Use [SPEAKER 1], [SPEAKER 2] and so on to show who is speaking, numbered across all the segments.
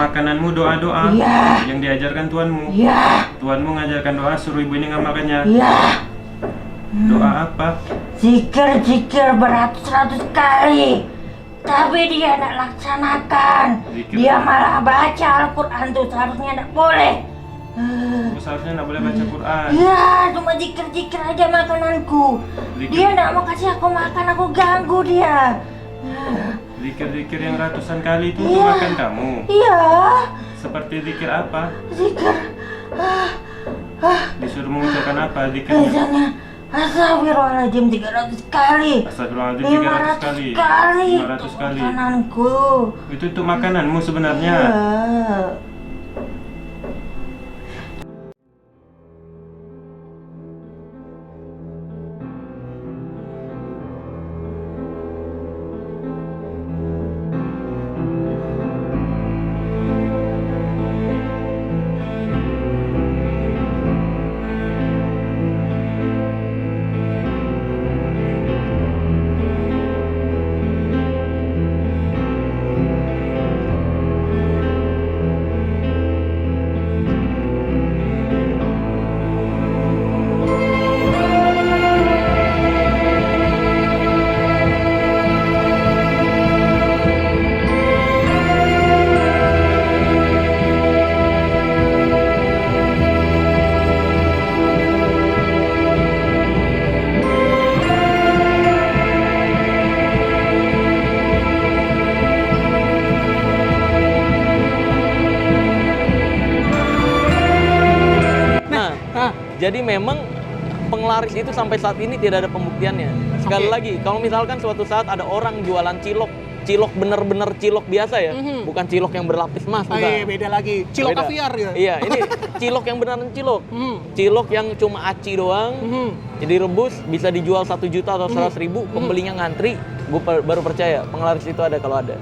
[SPEAKER 1] makananmu doa-doa yang diajarkan Tuanmu. Tuanmu ngajarkan doa, suruh ibu ini ngamalkannya. Doa apa?
[SPEAKER 2] Zikir beratus-ratus kali, tapi dia tidak laksanakan. Dia malah baca Al-Quran tuh, seharusnya tidak boleh.
[SPEAKER 1] Seharusnya tidak boleh baca Quran.
[SPEAKER 2] Iya, cuma zikir aja makananku. Dia tidak mau kasih aku makan, aku ganggu dia.
[SPEAKER 1] Zikir yang ratusan kali itu untuk makan kamu?
[SPEAKER 2] Iya.
[SPEAKER 1] Seperti zikir apa?
[SPEAKER 2] Zikir
[SPEAKER 1] Disuruh mengucapkan apa zikirnya?
[SPEAKER 2] misalnya Astagfirullahaladzim 300 kali.
[SPEAKER 1] Astagfirullahaladzim 300 kali. 500 kali.
[SPEAKER 2] Makananku.
[SPEAKER 1] Itu untuk makananmu sebenarnya.
[SPEAKER 2] Iya.
[SPEAKER 3] Jadi memang penglaris itu sampai saat ini tidak ada pembuktiannya. Sekali lagi, kalau misalkan suatu saat ada orang jualan cilok bener-bener cilok biasa ya, bukan cilok yang berlapis emas, bukan.
[SPEAKER 4] Iya, beda lagi. Cilok kaviar ya.
[SPEAKER 3] Iya, ini cilok yang beneran cilok. Cilok yang cuma aci doang. Jadi rebus bisa dijual 1 juta atau 100.000, pembelinya ngantri. Gue baru percaya penglaris itu ada kalau ada.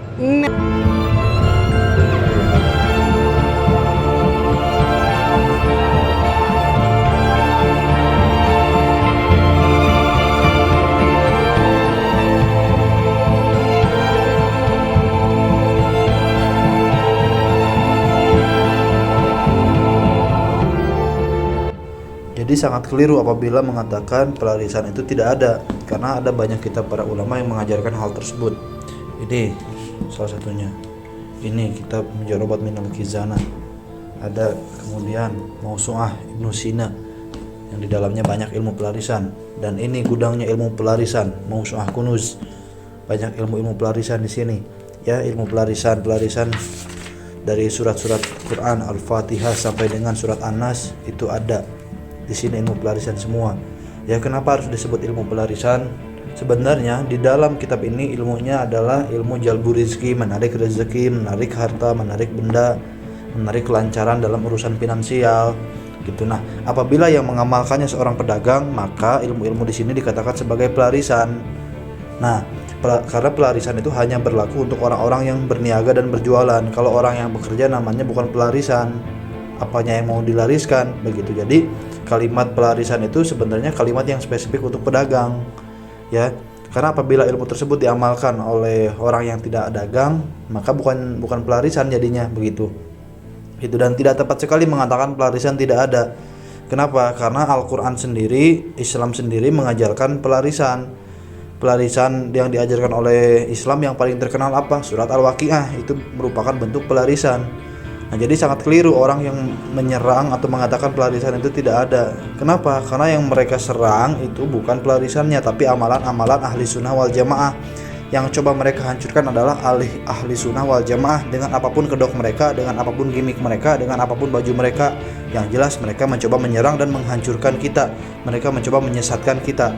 [SPEAKER 5] Jadi sangat keliru apabila mengatakan pelarisan itu tidak ada, karena ada banyak kitab para ulama yang mengajarkan hal tersebut. Ini salah satunya. Ini kitab Mujarobat Minal Khizanah. Ada kemudian Mausu'ah Ibnu Sina yang di dalamnya banyak ilmu pelarisan, dan ini gudangnya ilmu pelarisan, Mausu'ah Kunuz. Banyak ilmu-ilmu pelarisan di sini. Ya, ilmu pelarisan dari surat-surat Quran Al-Fatihah sampai dengan surat An-Nas itu ada. Di sini ilmu pelarisan semua. Ya, kenapa harus disebut ilmu pelarisan? Sebenarnya di dalam kitab ini ilmunya adalah ilmu jalbu rizki, menarik rezeki, menarik harta, menarik benda, menarik kelancaran dalam urusan finansial gitu. Nah, apabila yang mengamalkannya seorang pedagang, maka ilmu-ilmu di sini dikatakan sebagai pelarisan. Nah, karena pelarisan itu hanya berlaku untuk orang-orang yang berniaga dan berjualan. Kalau orang yang bekerja namanya bukan pelarisan. Apanya yang mau dilariskan begitu. Jadi kalimat pelarisan itu sebenarnya kalimat yang spesifik untuk pedagang, ya. Karena apabila ilmu tersebut diamalkan oleh orang yang tidak dagang, maka bukan pelarisan jadinya begitu. Itu, dan tidak tepat sekali mengatakan pelarisan tidak ada. Kenapa? Karena Al-Qur'an sendiri, Islam sendiri mengajarkan pelarisan. Pelarisan yang diajarkan oleh Islam yang paling terkenal apa? Surat Al-Waqiah, itu merupakan bentuk pelarisan. Nah, jadi sangat keliru orang yang menyerang atau mengatakan pelarisan itu tidak ada. Kenapa? Karena yang mereka serang itu bukan pelarisannya, tapi amalan-amalan ahli sunnah wal jamaah. Yang coba mereka hancurkan adalah ahli sunnah wal jamaah dengan apapun kedok mereka, dengan apapun gimmick mereka, dengan apapun baju mereka. Yang jelas mereka mencoba menyerang dan menghancurkan kita. Mereka mencoba menyesatkan kita.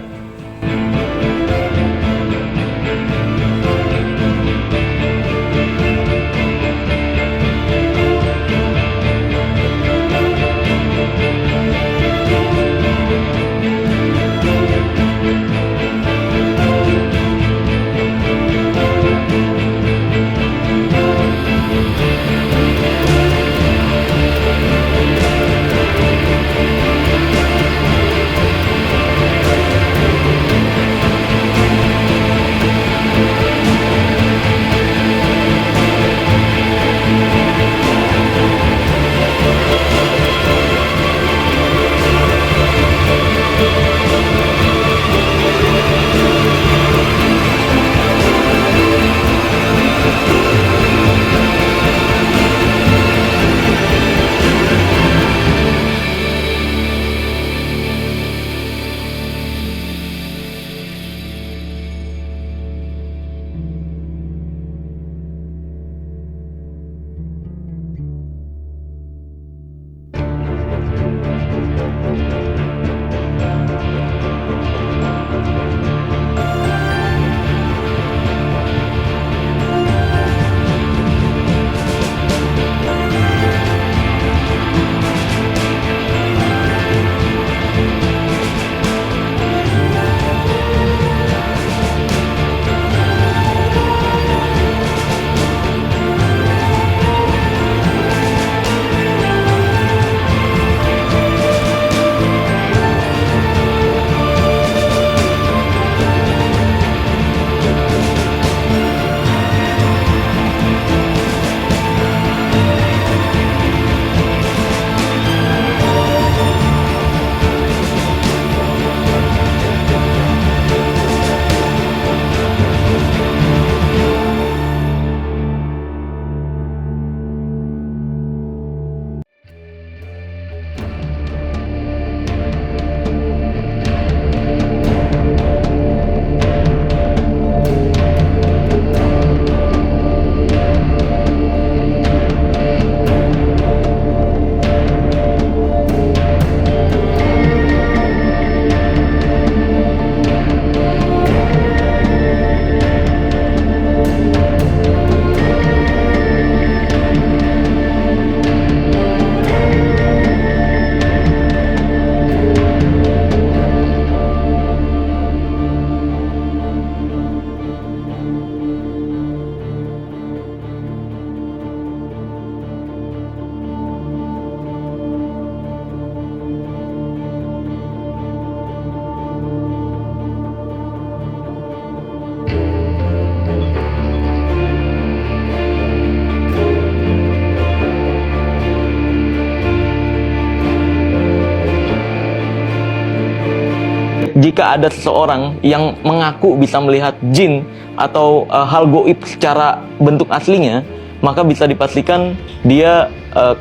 [SPEAKER 3] jika ada seseorang yang mengaku bisa melihat jin atau hal goib secara bentuk aslinya, maka bisa dipastikan dia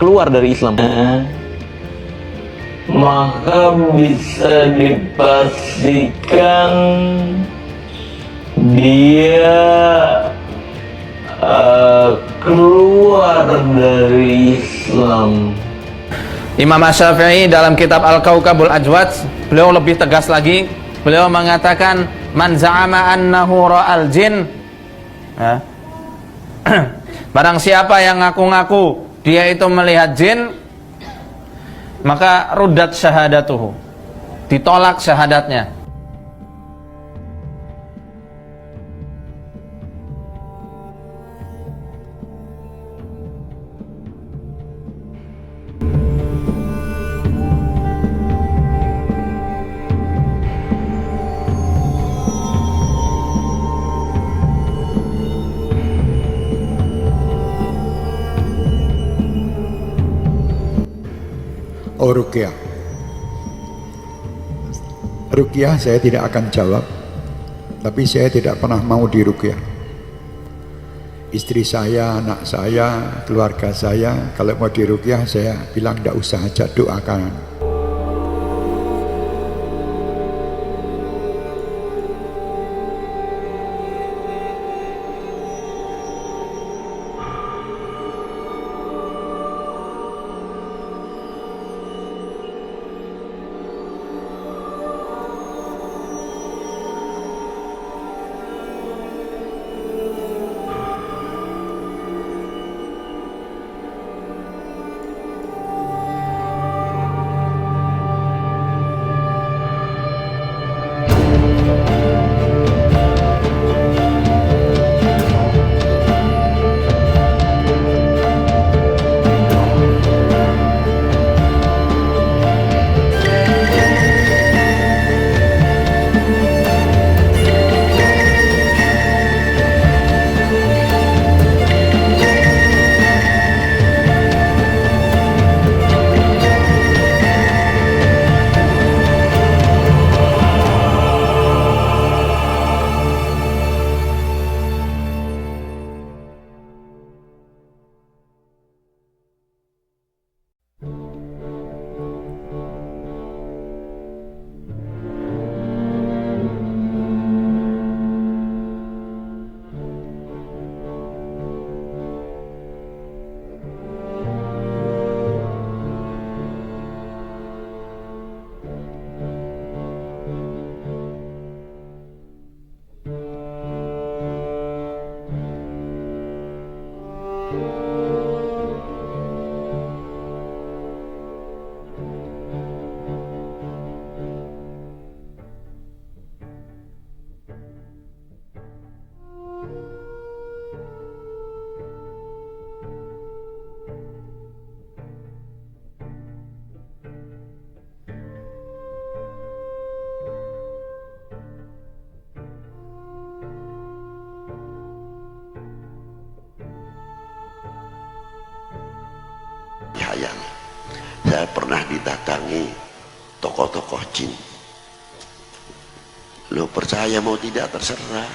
[SPEAKER 3] keluar dari Islam. Maka bisa dipastikan dia keluar dari Islam.
[SPEAKER 6] Imam Asy-Syafi'i dalam kitab Al-Kaukabul Ajwad, beliau lebih tegas lagi. Beliau mengatakan, man za'ama annahu ra'al jin, ya. Barang siapa yang ngaku-ngaku dia itu melihat jin, maka ruddat syahadatuhu, ditolak syahadatnya.
[SPEAKER 7] Oh, ruqyah. Ruqyah saya tidak akan jawab, tapi saya tidak pernah mau diruqyah. Istri saya, anak saya, keluarga saya, kalau mau diruqyah saya bilang tidak usah aja, doakan.
[SPEAKER 8] Saya pernah didatangi tokoh-tokoh jin. Lo percaya mau tidak terserah.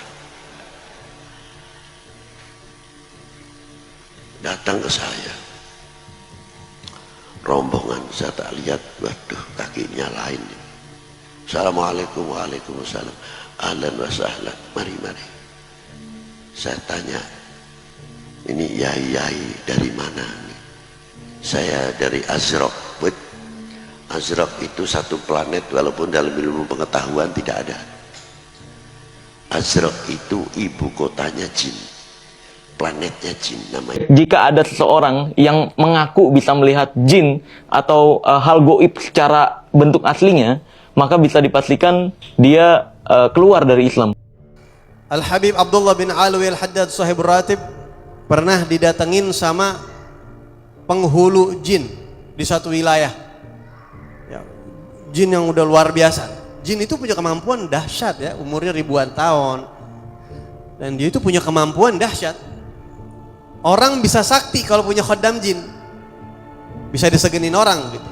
[SPEAKER 8] Datang ke saya, rombongan, saya tak lihat, waduh kakinya lain. Assalamualaikum, waalaikumsalam, ahlan wa sahlan, mari. Saya tanya, ini yai dari mana? Saya dari Azraq. Azraq itu satu planet, walaupun dalam ilmu pengetahuan tidak ada. Azraq itu ibu kotanya jin, planetnya jin namanya.
[SPEAKER 3] Jika ada seseorang yang mengaku bisa melihat jin atau hal goib secara bentuk aslinya, maka bisa dipastikan dia keluar dari Islam.
[SPEAKER 4] Al-Habib Abdullah bin Alwi Al-Haddad Sahibur Ratib pernah didatengin sama penghulu jin di satu wilayah, ya, jin yang udah luar biasa. Jin itu punya kemampuan dahsyat, ya, umurnya ribuan tahun, dan dia itu punya kemampuan dahsyat. Orang bisa sakti kalau punya khaddam jin, bisa disegenin orang gitu.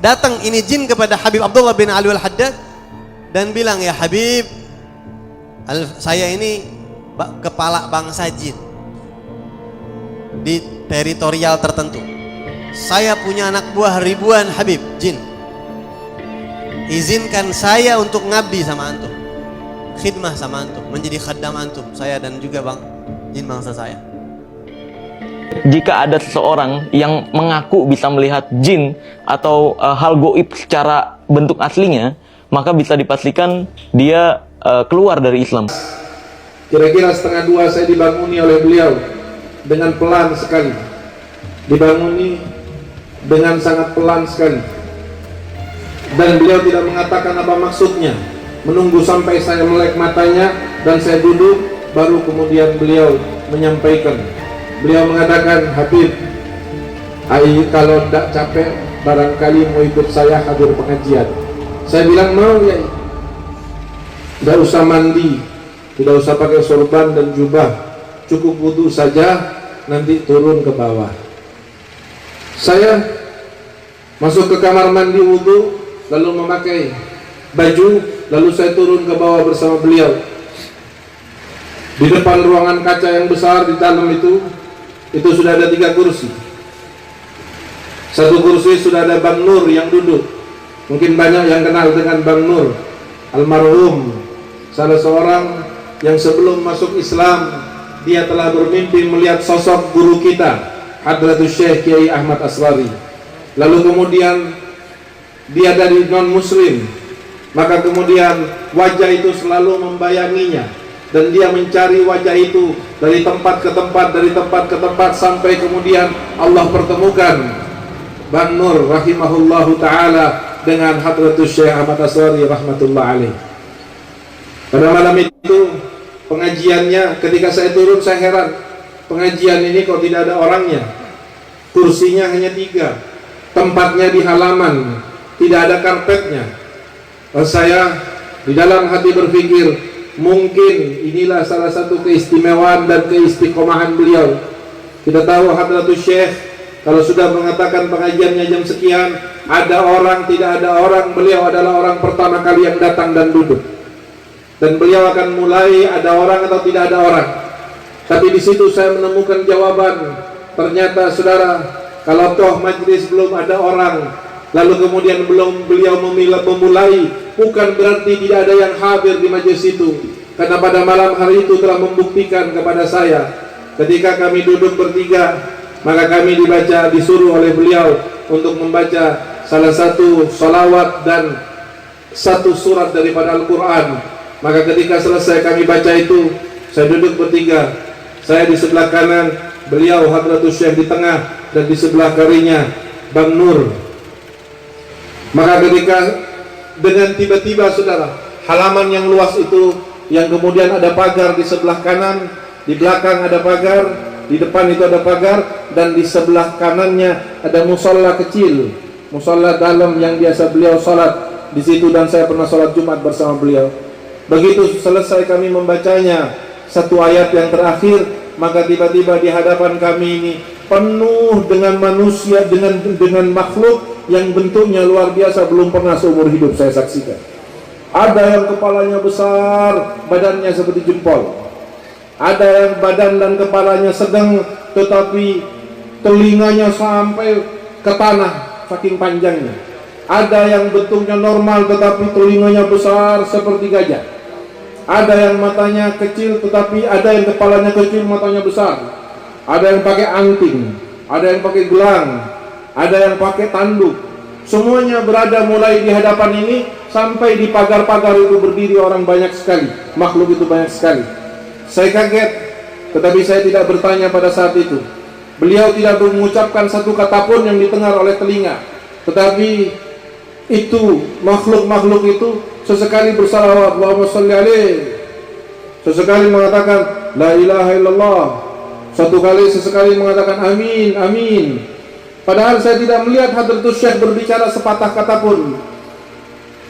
[SPEAKER 4] Datang ini jin kepada Habib Abdullah bin Alwi Al-Haddad, dan bilang, ya Habib, saya ini kepala bangsa jin di teritorial tertentu. Saya punya anak buah ribuan, Habib, jin. Izinkan saya untuk ngabdi sama antum, khidmah sama antum, menjadi khaddam antum, saya dan juga jin bangsa saya.
[SPEAKER 3] Jika ada seseorang yang mengaku bisa melihat jin atau hal goib secara bentuk aslinya, maka bisa dipastikan dia keluar dari Islam.
[SPEAKER 9] Kira-kira 1:30 saya dibanguni oleh beliau dengan pelan sekali, dibanguni dengan sangat pelan sekali, dan beliau tidak mengatakan apa maksudnya, menunggu sampai saya melek matanya dan saya duduk, baru kemudian beliau menyampaikan. Beliau mengatakan, Habib, kalau tidak capek barangkali mau ikut saya hadir pengajian. Saya bilang mau ya, tidak usah mandi, tidak usah pakai sorban dan jubah, cukup wudhu saja, nanti turun ke bawah. Saya masuk ke kamar mandi wudhu, lalu memakai baju, lalu saya turun ke bawah bersama beliau. Di depan ruangan kaca yang besar di dalam itu sudah ada 3 kursi. Satu kursi sudah ada Bang Nur yang duduk. Mungkin banyak yang kenal dengan Bang Nur, almarhum, salah seorang yang sebelum masuk Islam dia telah bermimpi melihat sosok guru kita, Hadratus Syekh Kiai Ahmad Asrari. Lalu kemudian dia dari non muslim, maka kemudian wajah itu selalu membayanginya, dan dia mencari wajah itu dari tempat ke tempat, dari tempat ke tempat, sampai kemudian Allah pertemukan Bang Nur rahimahullahu ta'ala dengan Hadratus Syekh Ahmad Asrari rahmatullah alaih. Pada malam itu pengajiannya, ketika saya turun saya heran, pengajian ini kok tidak ada orangnya, kursinya hanya 3, tempatnya di halaman, tidak ada karpetnya. Saya di dalam hati berpikir, mungkin inilah salah satu keistimewaan dan keistiqomahan beliau. Kita tahu Hadratus Syekh kalau sudah mengatakan pengajiannya jam sekian, ada orang, tidak ada orang, beliau adalah orang pertama kali yang datang dan duduk. Dan beliau akan mulai ada orang atau tidak ada orang. Tapi di situ saya menemukan jawaban. Ternyata saudara, kalau toh majlis belum ada orang, lalu kemudian belum beliau memulai, bukan berarti tidak ada yang hadir di majlis itu. Karena pada malam hari itu telah membuktikan kepada saya, ketika kami duduk bertiga, maka kami disuruh oleh beliau untuk membaca salah satu salawat dan satu surat daripada Al-Quran. Maka ketika selesai kami baca itu, saya duduk bertiga, saya di sebelah kanan, beliau Hadratus Syekh di tengah, dan di sebelah kirinya Bang Nur. Maka ketika dengan tiba-tiba saudara, halaman yang luas itu, yang kemudian ada pagar di sebelah kanan, di belakang ada pagar, di depan itu ada pagar, dan di sebelah kanannya ada musola kecil, musola dalam yang biasa beliau sholat di situ, dan saya pernah sholat Jumat bersama beliau. Begitu selesai kami membacanya satu ayat yang terakhir, maka tiba-tiba di hadapan kami ini penuh dengan manusia, dengan makhluk yang bentuknya luar biasa, belum pernah seumur hidup saya saksikan. Ada yang kepalanya besar, badannya seperti jempol. Ada yang badan dan kepalanya sedang, tetapi telinganya sampai ke tanah, saking panjangnya. Ada yang bentuknya normal, tetapi telinganya besar seperti gajah. Ada yang matanya kecil, tetapi ada yang kepalanya kecil, matanya besar. Ada yang pakai anting, ada yang pakai gelang, ada yang pakai tanduk. Semuanya berada mulai di hadapan ini sampai di pagar-pagar itu berdiri orang banyak sekali, makhluk itu banyak sekali. Saya kaget, tetapi saya tidak bertanya pada saat itu. Beliau tidak mengucapkan satu kata pun yang didengar oleh telinga, tetapi itu makhluk-makhluk itu sesekali bersalawat, Allahumma sholli alaihi, sesekali mengatakan la ilaha illallah, sesekali mengatakan amin, amin. Padahal saya tidak melihat Hadratus Syekh berbicara sepatah kata pun.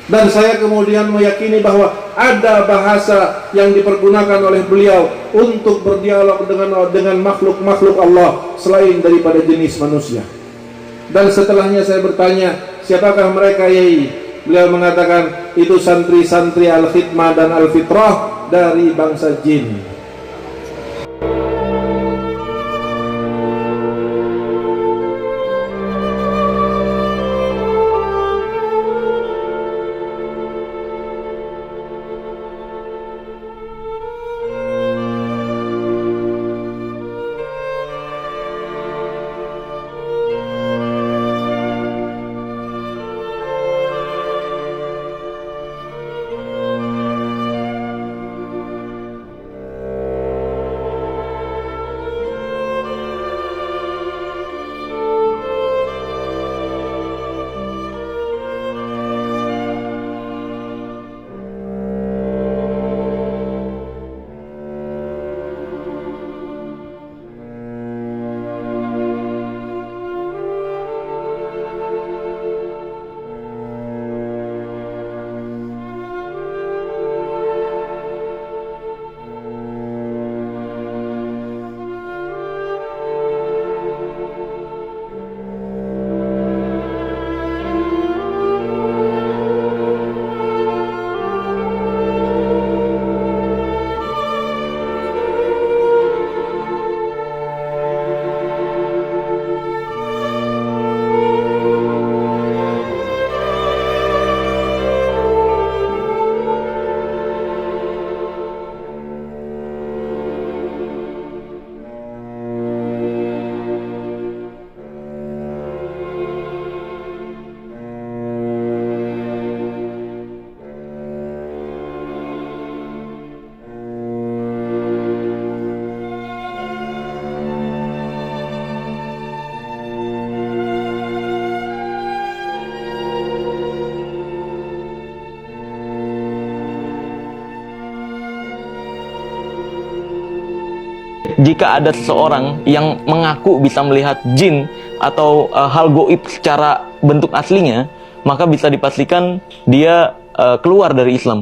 [SPEAKER 9] Dan saya kemudian meyakini bahwa ada bahasa yang dipergunakan oleh beliau untuk berdialog dengan makhluk-makhluk Allah selain daripada jenis manusia. Dan setelahnya saya bertanya, siapakah mereka, Yai? Beliau mengatakan, itu santri-santri Al-Khidmah dan Al-Fitrah dari bangsa jin.
[SPEAKER 3] Jika ada seseorang yang mengaku bisa melihat jin atau hal goib secara bentuk aslinya, maka bisa dipastikan dia keluar dari Islam.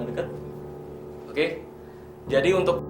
[SPEAKER 3] Dekat. Oke. Jadi untuk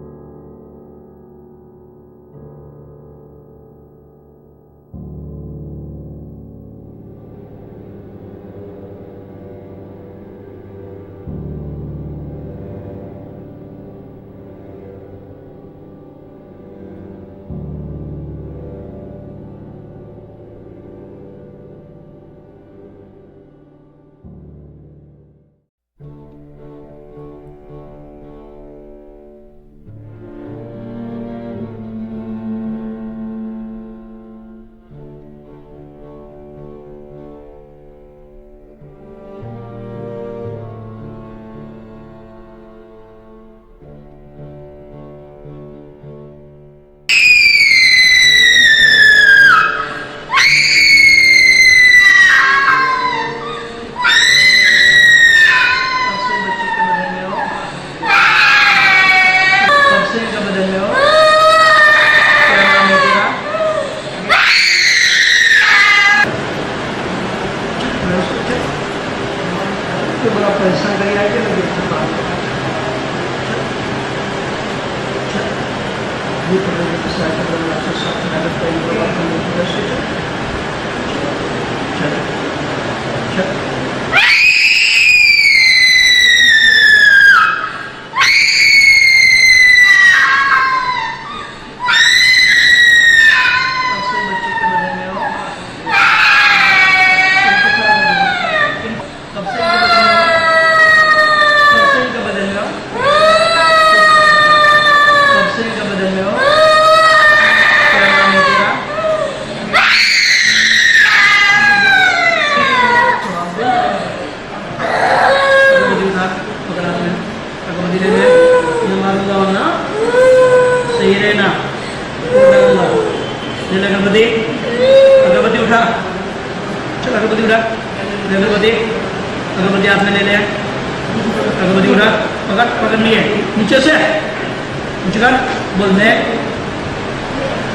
[SPEAKER 10] अगरबत्ती हाथ में ले ले, अगरबत्ती उठा, पकड़ पकड़ लिए, नीचे से, नीचे कर, बोल दे,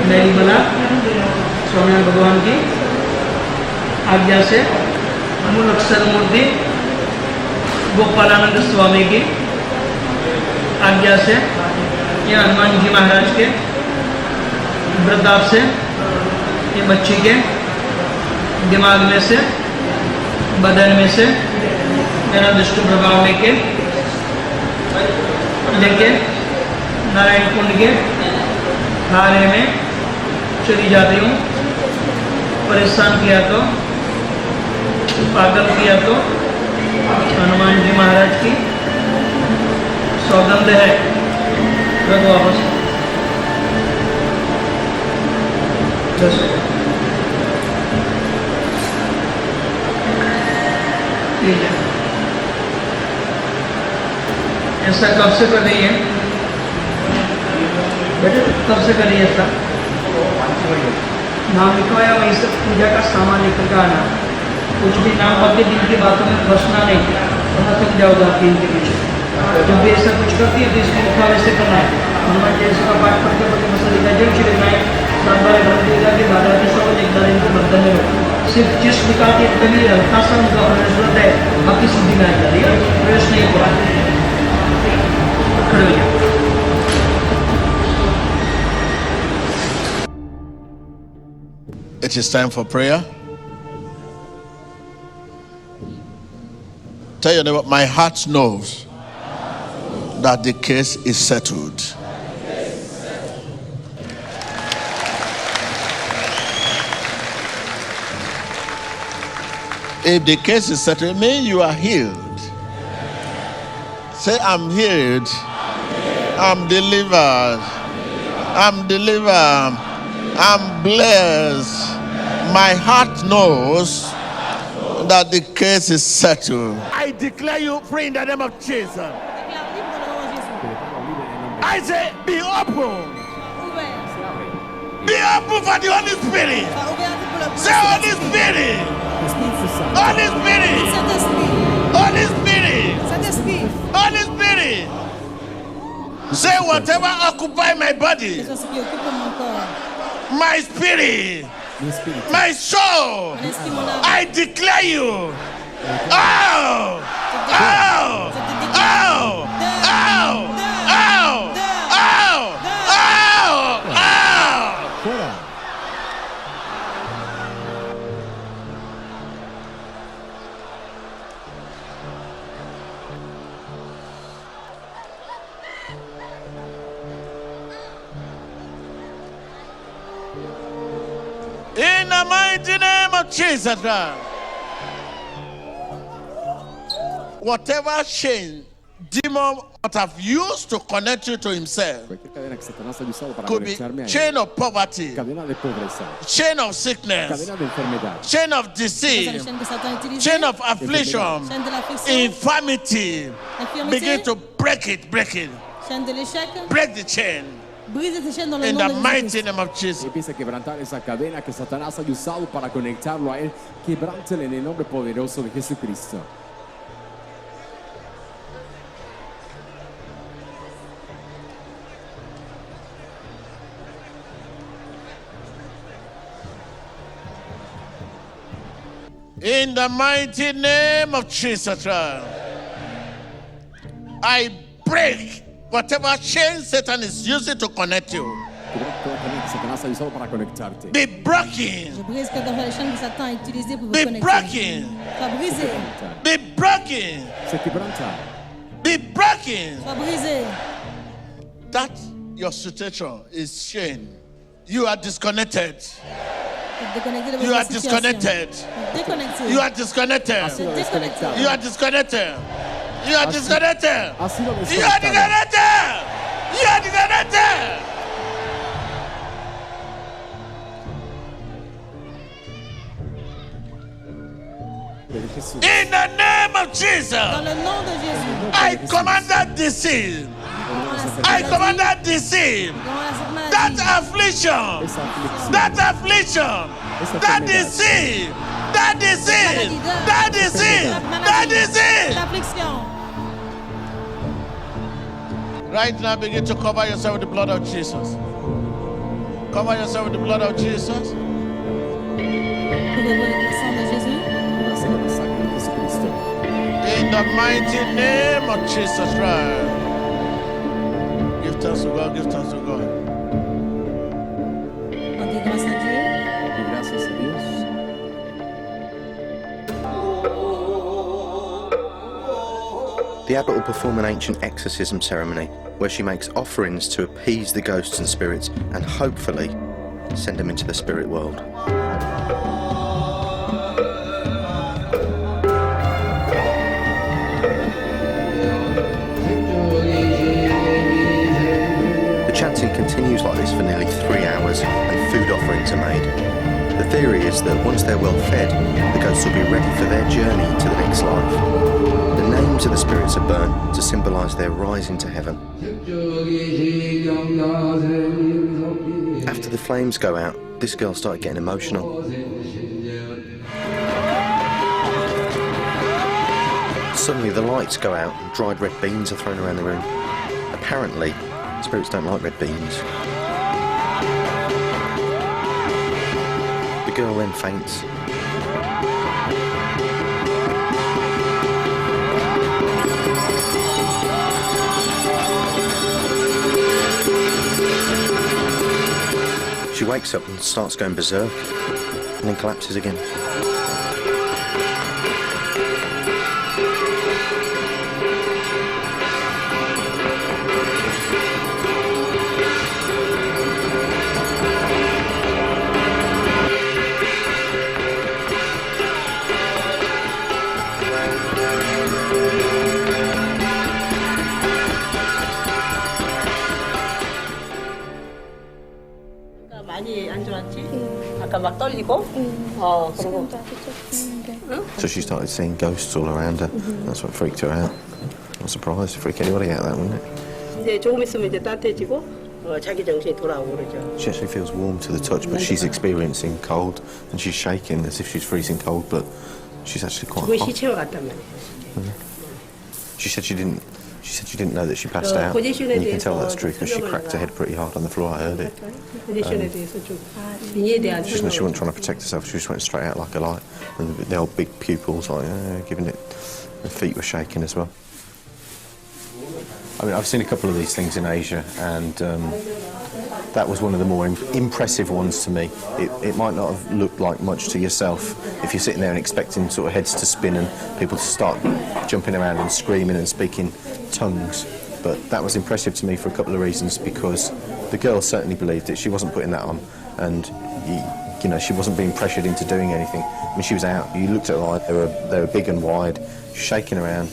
[SPEAKER 10] मेरी बला स्वामीनारायण भगवान की आज्ञा से मूल अक्षर मूर्ति गोपालानंद स्वामी की आज्ञा से ये हनुमान जी महाराज के प्रताप से ये बच्ची के दिमाग में से बदन में से मेरा दुष्ट प्रभाव लेके नारायण कुंड के खारे में चली जाती हूँ। परेशान किया तो, पागल किया तो हनुमान जी महाराज की सौगंध है, रख वापस। ठीक है, ऐसा कब से कर रही है बेटे? कब से कर रही है ऐसा? नाम लिखवाया, वहीं से पूजा का सामान लेकर के आना। कुछ भी नाम पढ़ के दिन की बातों में फंसना नहीं, वरना थक जाओगे आप दिन के पीछे। जब भी ऐसा कुछ करती है तो इसको लिखा वैसे करना है। हनुमान चालीसा का पाठ पढ़ते पढ़ते बस लिखा जय श्री विनायक 7 बार भर देगा कि बाधा की सब एक बार इनको बर्तन में सिर्फ जिस निकालती है तभी हल्का सा उनका प्रवेश होता है, बाकी शुद्धि में आ जाती है, प्रवेश नहीं हो रहा। खड़े हो जाओ।
[SPEAKER 11] It is time for prayer. Tell your neighbor, my heart knows that the case is settled. If the case is settled, it means you are healed. Say, I'm healed. I'm delivered. I'm delivered. I'm blessed. My heart knows that the case is settled. I declare you free in the name of Jesus. I say, be open. Be open for the Holy Spirit. Say, Holy Spirit. Holy Spirit. Holy Spirit. Holy Spirit. Say, whatever occupy my body, my spirit, my soul, I declare you. Oh! Oh! Oh! Oh! Oh! Oh! Oh! Oh! In the mighty name of Jesus Christ. Whatever chain demon might have used to connect you to himself could be chain of poverty, chain of sickness, chain of disease, chain of affliction, infirmity. Begin to break it, break it. Break the chain. In the mighty name of Jesus.
[SPEAKER 12] Empieza a quebrantar esa cadena que Satanás ha usado para conectarlo a él. Quebrántale en el nombre poderoso de Jesucristo.
[SPEAKER 11] In the mighty name of Jesus Christ, I break whatever chain Satan is using to connect you. Be broken. Be broken. Be broken. Be broken. That your situation is chain. You are disconnected. You are disconnected. You are disconnected. You are disconnected. You are disconnected. You are disconnected. You are disconnected. In the name of Jesus, I command that disease. I command that disease, that affliction, that affliction, that disease, that disease, that disease, that disease. Right now, begin to cover yourself with the blood of Jesus. Cover yourself with the blood of Jesus. In the mighty name of Jesus Christ. Give thanks to God, give thanks to God.
[SPEAKER 12] Gracias a Dios.
[SPEAKER 13] The abbot will perform an ancient exorcism ceremony where she makes offerings to appease the ghosts and spirits and hopefully send them into the spirit world. The chanting continues like this for nearly 3 hours and food offerings are made. The theory is that once they're well fed, the ghosts will be ready for their journey to the next life. The names of the spirits are burnt to symbolise their rising to heaven. After the flames go out, this girl started getting emotional. Suddenly the lights go out and dried red beans are thrown around the room. Apparently, spirits don't like red beans. The girl then faints. She wakes up and starts going berserk, and then collapses again.
[SPEAKER 14] 많이 안 좋았지? 아까 막 떨리고? 그리고
[SPEAKER 13] So she started seeing ghosts all around her. That's what freaked her out. Not surprised to freak anybody out, that, wouldn't it?
[SPEAKER 14] 이제 조금 있으면 이제 따뜻해지고 자기 정신이 돌아오고 그러죠.
[SPEAKER 13] She actually feels warm to the touch, but she's experiencing cold, and she's shaking as if she's freezing cold, but she's actually quite
[SPEAKER 14] 죽은
[SPEAKER 13] hot.
[SPEAKER 14] 시체와 같단 말이에요.
[SPEAKER 13] She said she didn't know that she passed out. And you can tell that's true because she cracked her head pretty hard on the floor. I heard it.
[SPEAKER 14] 포지션에 대해서 좀 빙의에 대한
[SPEAKER 13] She wasn't trying to protect herself. She just went straight out like a light. And the old big pupils, like giving it. Her feet were shaking as well. I mean, I've seen a couple of these things in Asia, and that was one of the more impressive ones to me. It might not have looked like much to yourself if you're sitting there and expecting sort of heads to spin and people to start jumping around and screaming and speaking tongues. But that was impressive to me for a couple of reasons, because the girl certainly believed it. She wasn't putting that on, and you know, she wasn't being pressured into doing anything. I mean, she was out. You looked at her eyes; they were big and wide, shaking around.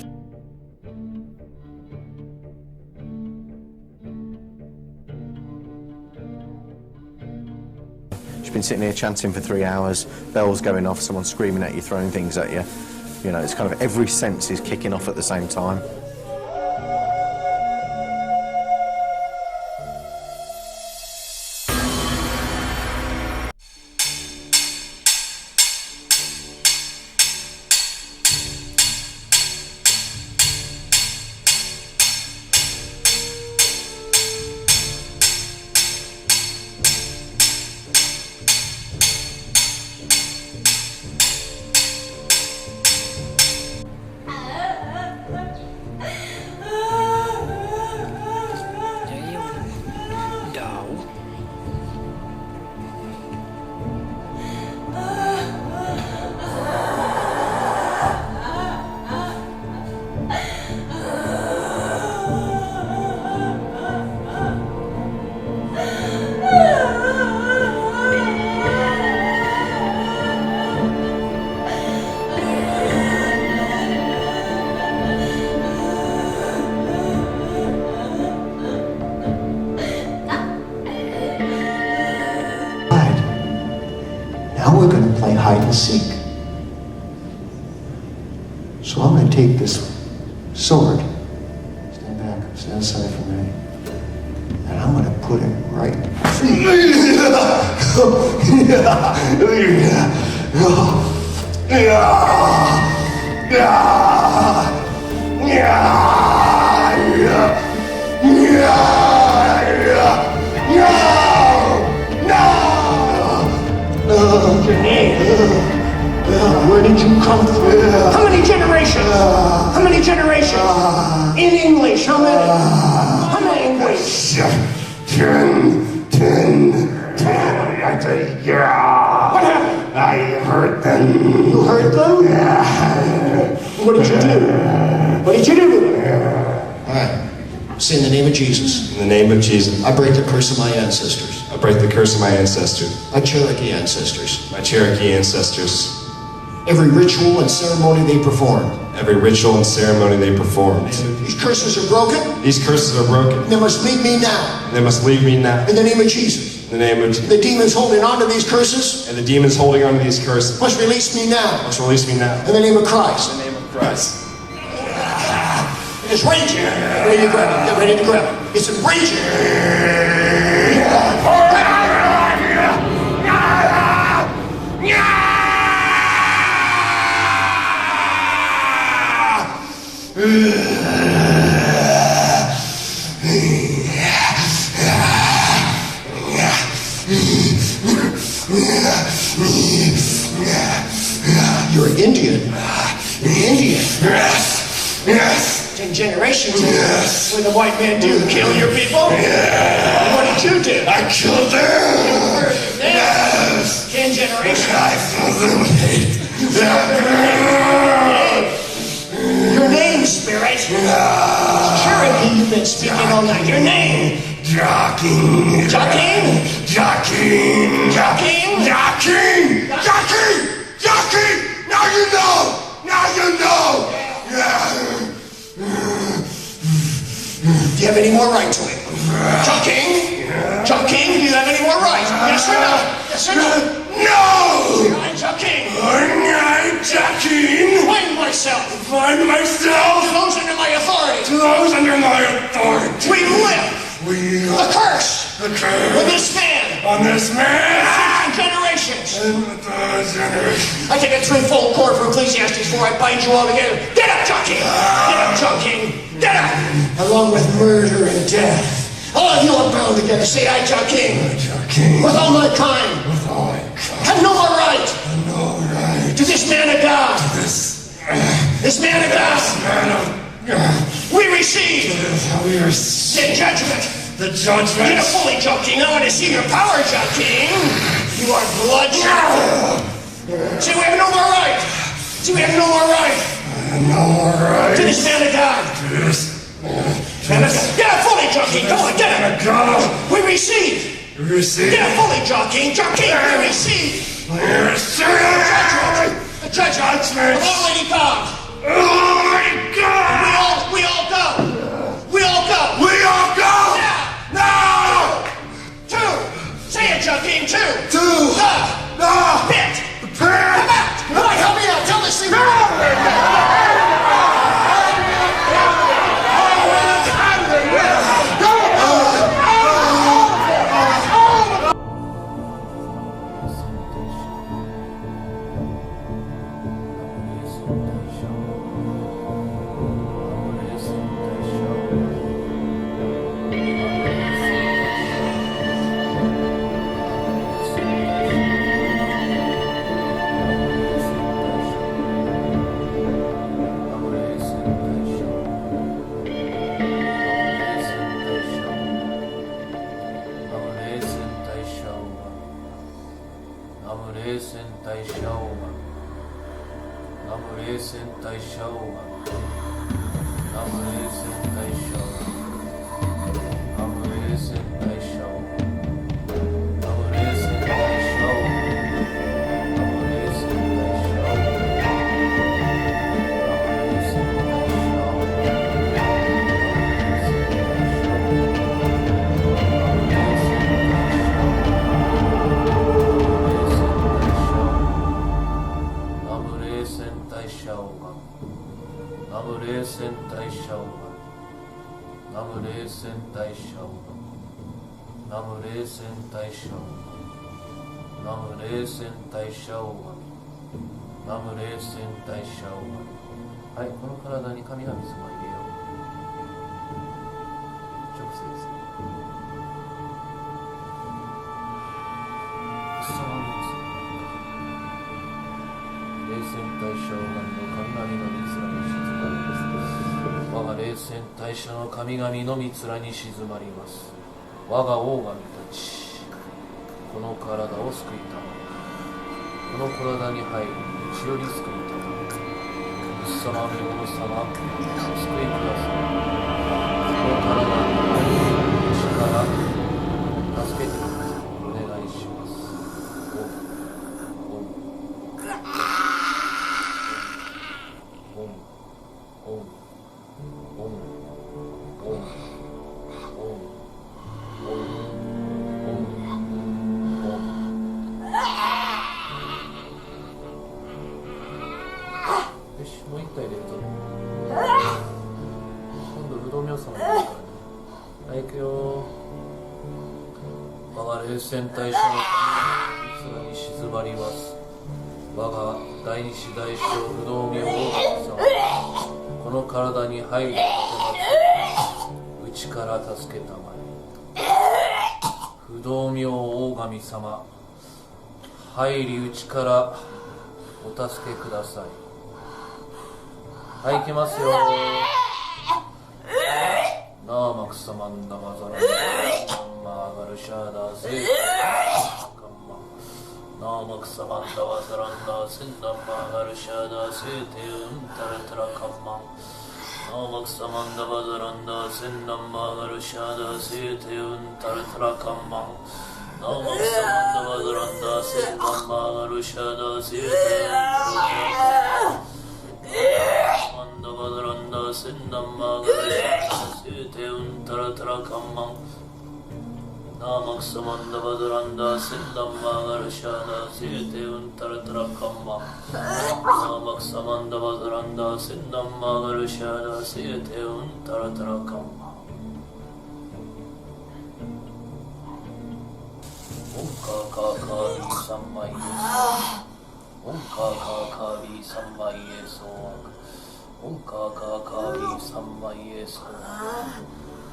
[SPEAKER 13] She's been sitting here chanting for 3 hours, bells going off, someone screaming at you, throwing things at you. You know, it's kind of every sense is kicking off at the same time.
[SPEAKER 15] Now we're going to play hide and seek. So I'm going to take this sword, stand back, stand aside from me, and I'm going to put it right. No! come from? How many generations? How many generations? In English, how many? How many English? 10. Yeah. What happened? I hurt them. You hurt them? Yeah. What did you do? What did you do to them? All right. Say in the name of Jesus.
[SPEAKER 16] In the name of Jesus.
[SPEAKER 15] I break the curse of my ancestors.
[SPEAKER 16] I break the curse of my ancestors.
[SPEAKER 15] My Cherokee ancestors.
[SPEAKER 16] My Cherokee ancestors.
[SPEAKER 15] Every ritual and ceremony they performed.
[SPEAKER 16] Every ritual and ceremony they performed.
[SPEAKER 15] These curses are broken.
[SPEAKER 16] These curses are broken.
[SPEAKER 15] They must leave me now.
[SPEAKER 16] They must leave me now.
[SPEAKER 15] In the name of Jesus.
[SPEAKER 16] In the name of Jesus.
[SPEAKER 15] The demons holding on to these curses.
[SPEAKER 16] And the demons holding on to these curses.
[SPEAKER 15] Must release me now.
[SPEAKER 16] Must release me now.
[SPEAKER 15] In the name of Christ.
[SPEAKER 16] In the name of Christ.
[SPEAKER 15] It is raging. Get ready to grab it. Get ready to grab it. It's raging. You're an Indian. You're an Indian.
[SPEAKER 16] Yes. Yes.
[SPEAKER 15] 10 generations.
[SPEAKER 16] Yes.
[SPEAKER 15] What did the white man do? Kill your people?
[SPEAKER 16] Yeah.
[SPEAKER 15] What did you do?
[SPEAKER 16] I killed them.
[SPEAKER 15] You murdered them.
[SPEAKER 16] Yes.
[SPEAKER 15] 10 generations.
[SPEAKER 16] I filled them with hate.
[SPEAKER 15] Your name, spirit. Cherokee, you've been speaking all night. Your name.
[SPEAKER 16] Jocking.
[SPEAKER 15] Jocking?
[SPEAKER 16] Jocking.
[SPEAKER 15] Jocking?
[SPEAKER 16] Jocking. Jocking. Jocking. Now you know. Now you know. Yeah.
[SPEAKER 15] Do you have any more right to it? Jocking? Jocking, do you have any more right? Yes or no? Yes or no?
[SPEAKER 16] No!
[SPEAKER 15] I'm jocking.
[SPEAKER 16] I'm jocking.
[SPEAKER 15] Find myself.
[SPEAKER 16] Find myself.
[SPEAKER 15] To those under my authority.
[SPEAKER 16] To those under my authority.
[SPEAKER 15] We live.
[SPEAKER 16] We
[SPEAKER 15] the curse.
[SPEAKER 16] The curse.
[SPEAKER 15] On this man.
[SPEAKER 16] On this man.
[SPEAKER 15] 15 generations.
[SPEAKER 16] And the generations.
[SPEAKER 15] I take a threefold cord from Ecclesiastes before I bind you all together. Get up, jocking. Get up, jocking. Get up. Along with murder and death. All of you are bound together. Say, I, Jocking. With all my kind.
[SPEAKER 16] With all my kind.
[SPEAKER 15] Have no more right.
[SPEAKER 16] Have no right.
[SPEAKER 15] To this man of God.
[SPEAKER 16] To this
[SPEAKER 15] man of God.
[SPEAKER 16] This man of God.
[SPEAKER 15] We receive.
[SPEAKER 16] We receive.
[SPEAKER 15] The judgment.
[SPEAKER 16] The judgment.
[SPEAKER 15] Get up fully, Jocking. I want to see your power, Jocking. You are bloodshot. Say, we have no more right. Say, we have no more right.
[SPEAKER 16] No more right.
[SPEAKER 15] To this man of God.
[SPEAKER 16] To this
[SPEAKER 15] man of God. Get up fully, Jocking. Come on, get up. We receive.
[SPEAKER 16] We receive.
[SPEAKER 15] Get up fully, Jocking. Jocking, we receive.
[SPEAKER 16] We receive.
[SPEAKER 15] The judgment. Of Almighty God.
[SPEAKER 16] Almighty God.
[SPEAKER 15] We all go. We all go.
[SPEAKER 16] We all go.
[SPEAKER 15] Now. 2. Say it, Jocking. 2. The pit. Come out. Come on, help me out. Tell this thing.
[SPEAKER 17] 戦大将軍の神々の御面に静まります。我が霊戦大将の神々の御面に静まります。我が王神たち、この体を救いたま、この体に入り血より救いたま、仏様、御王様、お救いください。この体に入り血から助けてください。お願いします。よし、もう一回入れると今度不動明様になるからね。はい、行くよ。我が霊戦大将の神々に静まります。我が第二子大将不動明王様、この体に入り内から助けたまえ。不動明大神様、入り内からお助けください。はい、行きますよ。ナーマクサマンダマザランマーガルシャーダーセーカンマナーマクサマンダマザランダーセンダンマーガルシャーダーセーテウンタラタラカンマナーマクサマンダマザランダーセンダンマーガルシャーダーセーテウンタラタラカンマナーマクサマンダマザランダーセンダンマーガルシャーダーセーテウンタラタラカンママンダバダランダセンダンマーガルシャーダセーテウンタラタラカンマンナーマクサマンダバダランダセンダンマーガルシャーダセーテウンタラタラカンマンナーマクサマンダバダランダセンダンマーガルシャーダセーテウンタラタラカンマンオンカーカーカービーサンマイエソオンカーカーカービーサンマイエソオンカーカーカービーサンマイエソ。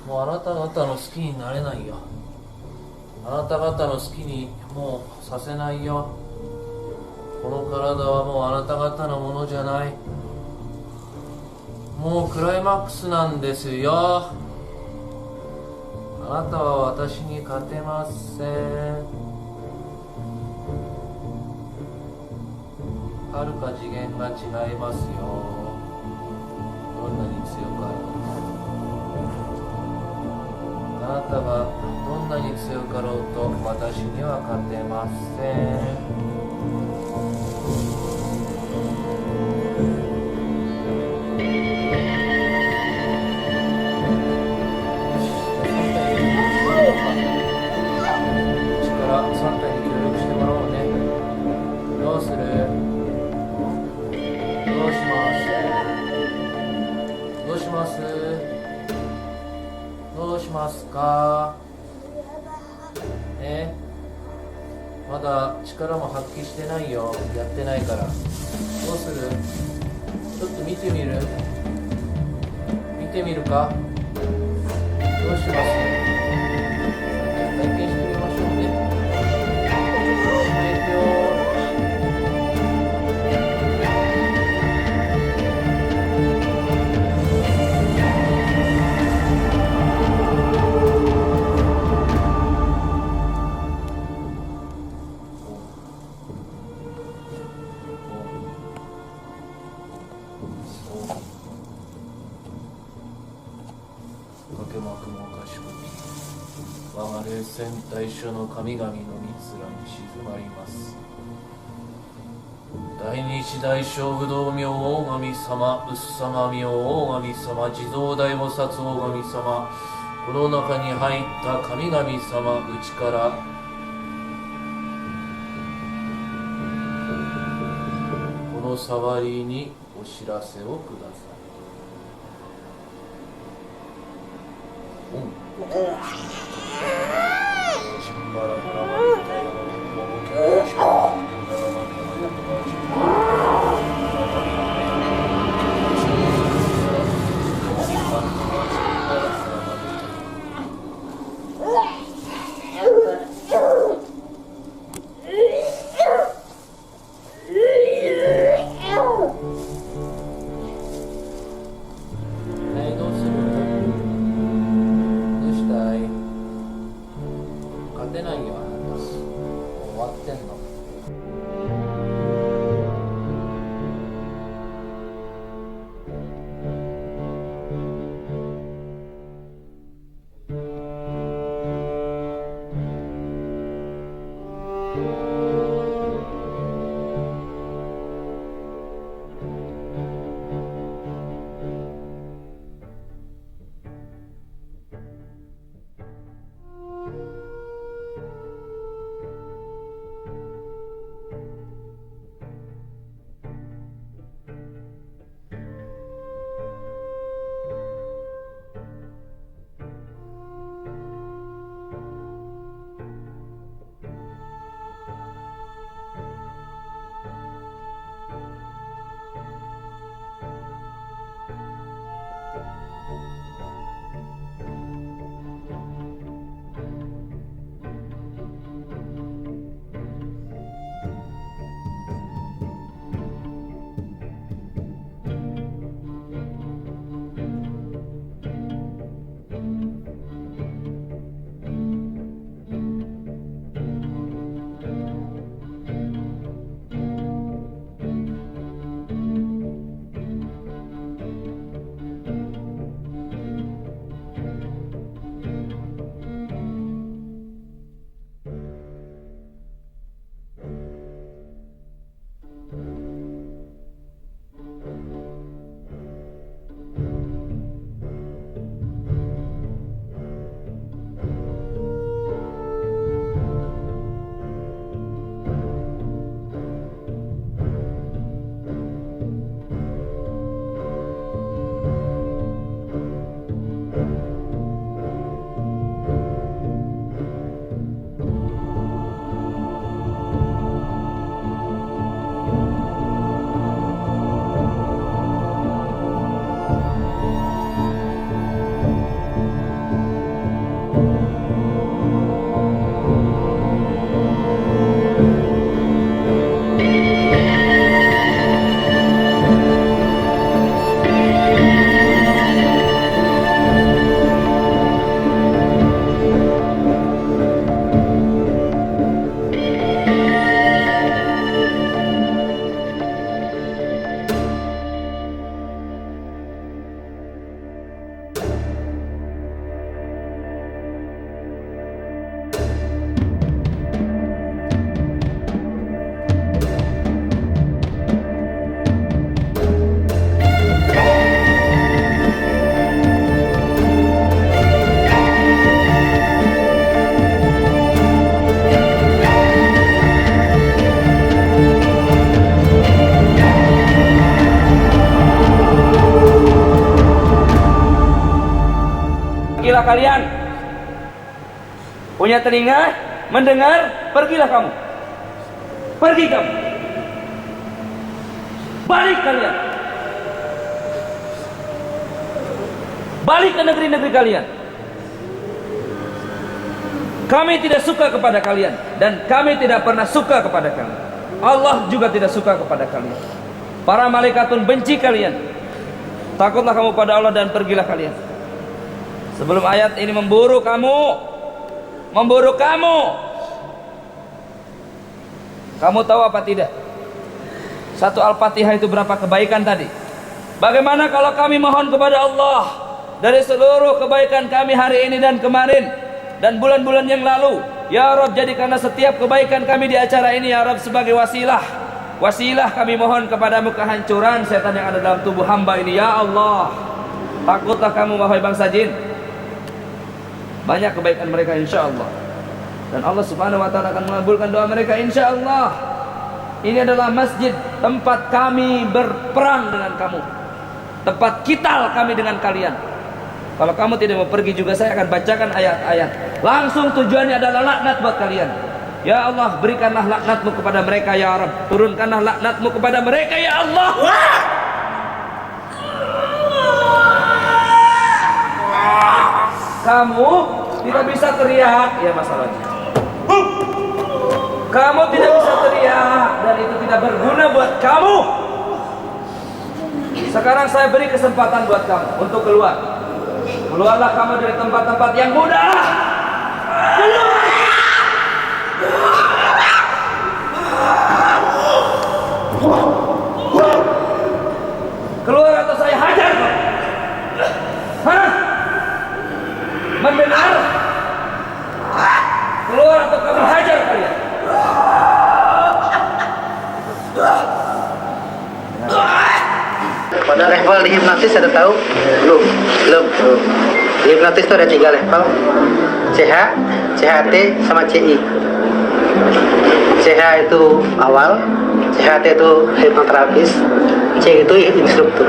[SPEAKER 17] もうあなた方の好きになれないよ。あなた方の好きにもうさせないよ。この体はもうあなた方のものじゃない。もうクライマックスなんですよ。あなたは私に勝てません。はるか次元が違いますよ。どんなに強くあろうと、あなたがどんなに強かろうと私には勝てません。力3体に協力してもらおうね。どうする？どうします？どうします？どうしますか？ね、まだ力も発揮してないよ。やってないから。どうする？ちょっと見てみる？見てみるか？どうします？体験してみましょうね。我が霊戦大将の神々の御面に静まります。第二子大将不動明王神様、うっさま明王神様、地蔵大菩薩王神様、この中に入った神々様、内からこの触りにお知らせをください。
[SPEAKER 18] pergilah kalian. Punya telinga, mendengar, pergilah kamu. Pergi kamu. Balik kalian. Balik ke negeri-negeri kalian. Kami tidak suka kepada kalian, dan kami tidak pernah suka kepada kalian. Allah juga tidak suka kepada kalian. Para malaikat pun benci kalian. Takutlah kamu pada Allah dan pergilah kalian. Sebelum ayat ini memburu kamu, kamu tahu apa tidak? Satu Al-Fatihah itu berapa kebaikan tadi? Bagaimana kalau kami mohon kepada Allah dari seluruh kebaikan kami hari ini dan kemarin dan bulan-bulan yang lalu, ya Rabb, jadikanlah setiap kebaikan kami di acara ini ya Rabb sebagai wasilah. Wasilah kami mohon kepadamu kehancuran setan yang ada dalam tubuh hamba ini ya Allah. Takutlah kamu wahai bangsa jin. Banyak kebaikan mereka insya Allah, dan Allah subhanahu wa ta'ala akan mengabulkan doa mereka insya Allah. Ini adalah masjid tempat kami berperang dengan kamu, tempat kital kami dengan kalian. Kalau kamu tidak mau pergi juga, saya akan bacakan ayat-ayat. Langsung tujuannya adalah laknat buat kalian. Ya Allah, berikanlah laknatmu kepada mereka ya Rabb. Turunkanlah laknatmu kepada mereka ya Allah. Kamu tidak bisa teriak, ya masalahnya. Kamu tidak bisa teriak, dan itu tidak berguna buat kamu. Sekarang saya beri kesempatan buat kamu untuk keluar. Keluarlah kamu dari tempat-tempat yang mudah. Keluar atau saya hajar kamu. Hah? Mendengar? Keluar atau kamu hajar kalian.
[SPEAKER 19] Pada level di hipnotis ada tahu? Belum. Di hipnotis itu ada 3 level. CH, CHT, sama CI. CH itu awal, CHT itu hipnoterapis, C itu instruktur.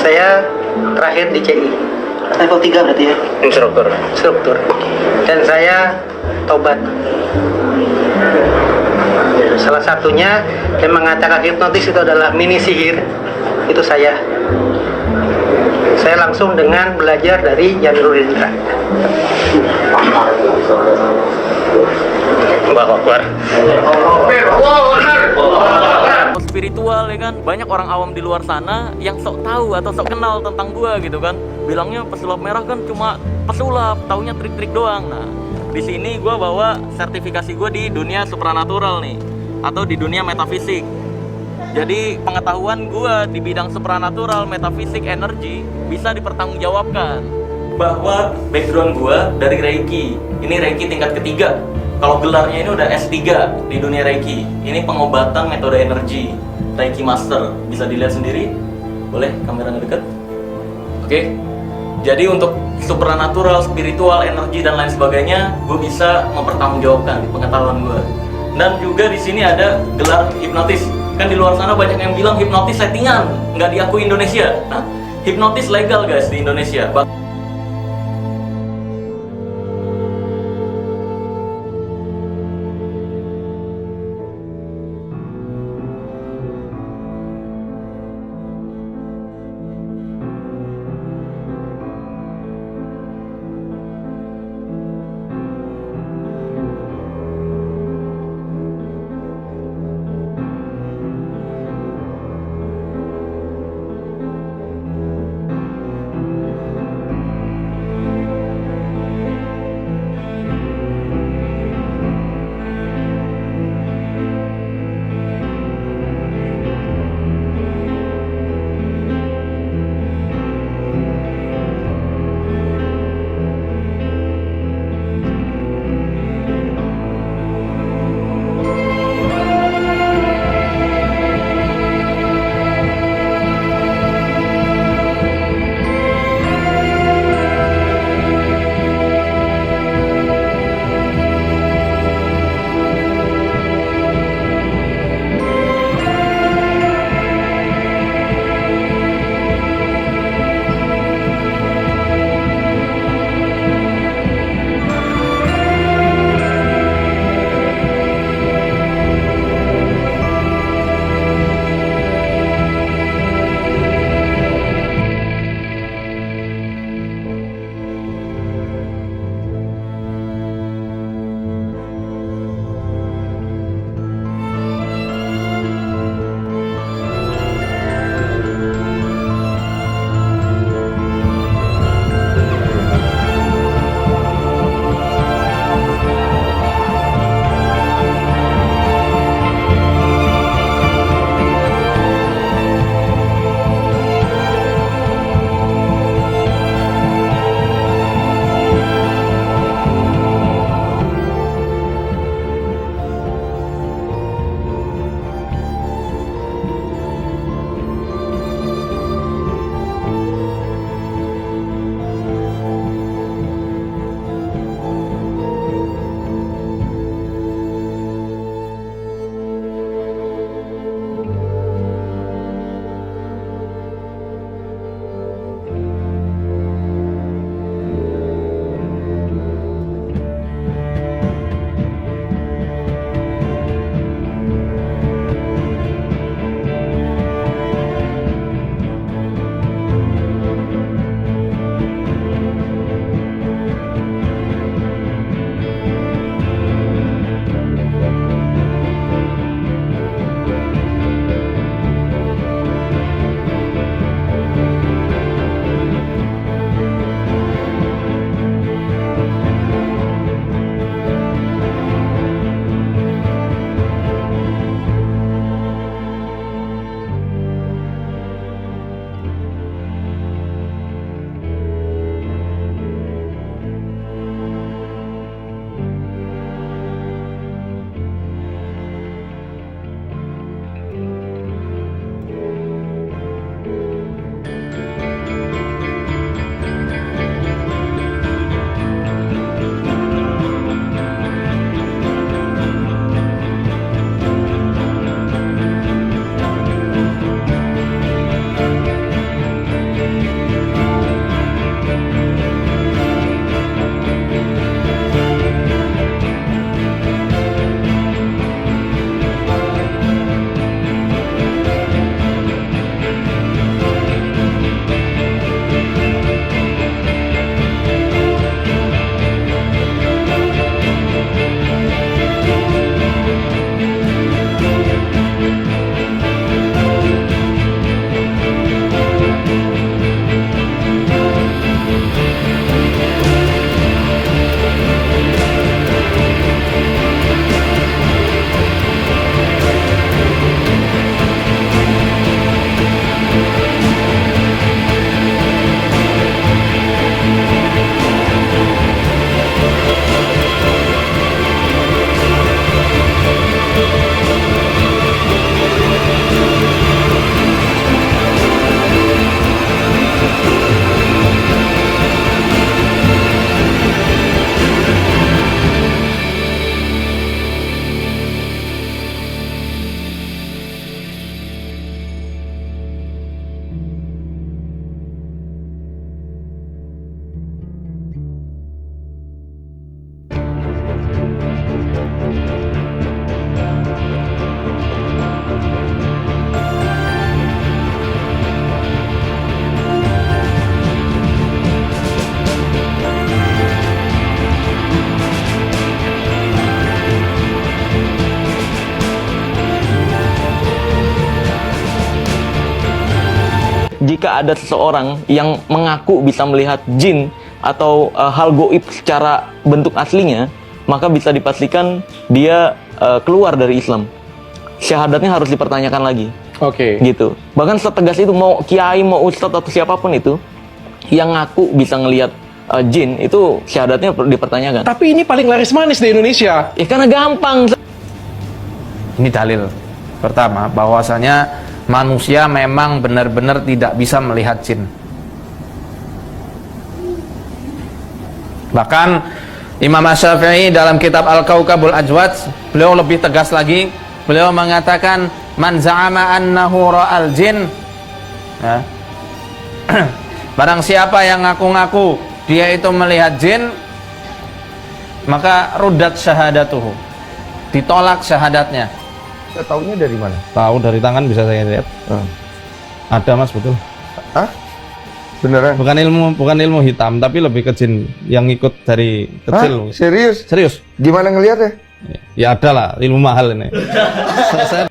[SPEAKER 19] Saya terakhir di CI. Level 3 berarti ya? Instruktur. Dan saya tobat. Salah satunya yang mengatakan hipnotis itu adalah mini sihir. Itu saya langsung dengan belajar dari Jan Rudindra. Allahu Akbar.
[SPEAKER 3] Spiritual ya kan, banyak orang awam di luar sana yang sok tahu atau sok kenal tentang gua gitu kan, bilangnya pesulap merah kan cuma pesulap, taunya trik-trik doang. Nah, di sini gua bawa sertifikasi gua di dunia supranatural nih, atau di dunia metafisik. Jadi pengetahuan gue di bidang supranatural, metafisik, energi bisa dipertanggungjawabkan. Bahwa background gue dari Reiki, ini Reiki tingkat ketiga. Kalau gelarnya ini udah S3 di dunia Reiki. Ini pengobatan metode energi, Reiki Master. Bisa dilihat sendiri, boleh kameranya deket. Oke. Jadi untuk supranatural, spiritual, energi dan lain sebagainya, gue bisa mempertanggungjawabkan pengetahuan gue. Dan juga di sini ada gelar hipnotis. Kan di luar sana banyak yang bilang hipnotis settingan, nggak diakui Indonesia. Nah, hipnotis legal guys di Indonesia. jika ada seseorang yang mengaku bisa melihat jin atau hal goib secara bentuk aslinya, maka bisa dipastikan dia keluar dari Islam. Syahadatnya harus dipertanyakan lagi.
[SPEAKER 6] Oke.
[SPEAKER 3] Gitu. Bahkan setegas itu, mau kiai, mau ustadz atau siapapun itu yang ngaku bisa ngelihat jin, itu syahadatnya dipertanyakan.
[SPEAKER 6] Tapi ini paling laris manis di Indonesia.
[SPEAKER 3] Ya karena gampang.
[SPEAKER 6] Ini dalil pertama bahwasanya manusia memang benar-benar tidak bisa melihat jin. Bahkan Imam Asy-Syafi'i dalam kitab Al-Kaukabul Ajwad, beliau lebih tegas lagi. Beliau mengatakan, man za'ama annahu ra'al jin, ya. Barang siapa yang ngaku-ngaku dia itu melihat jin, maka rudat syahadatuhu, ditolak syahadatnya.
[SPEAKER 20] Tahunya dari mana?
[SPEAKER 6] Tahu dari tangan bisa saya lihat. Ada Mas, betul.
[SPEAKER 20] Hah? Beneran?
[SPEAKER 6] Bukan ilmu hitam, tapi lebih ke jin yang ikut dari kecil.
[SPEAKER 20] Hah? Serius?
[SPEAKER 6] Serius.
[SPEAKER 20] Gimana ngelihatnya?
[SPEAKER 6] Ya ada lah, ilmu mahal ini. Saya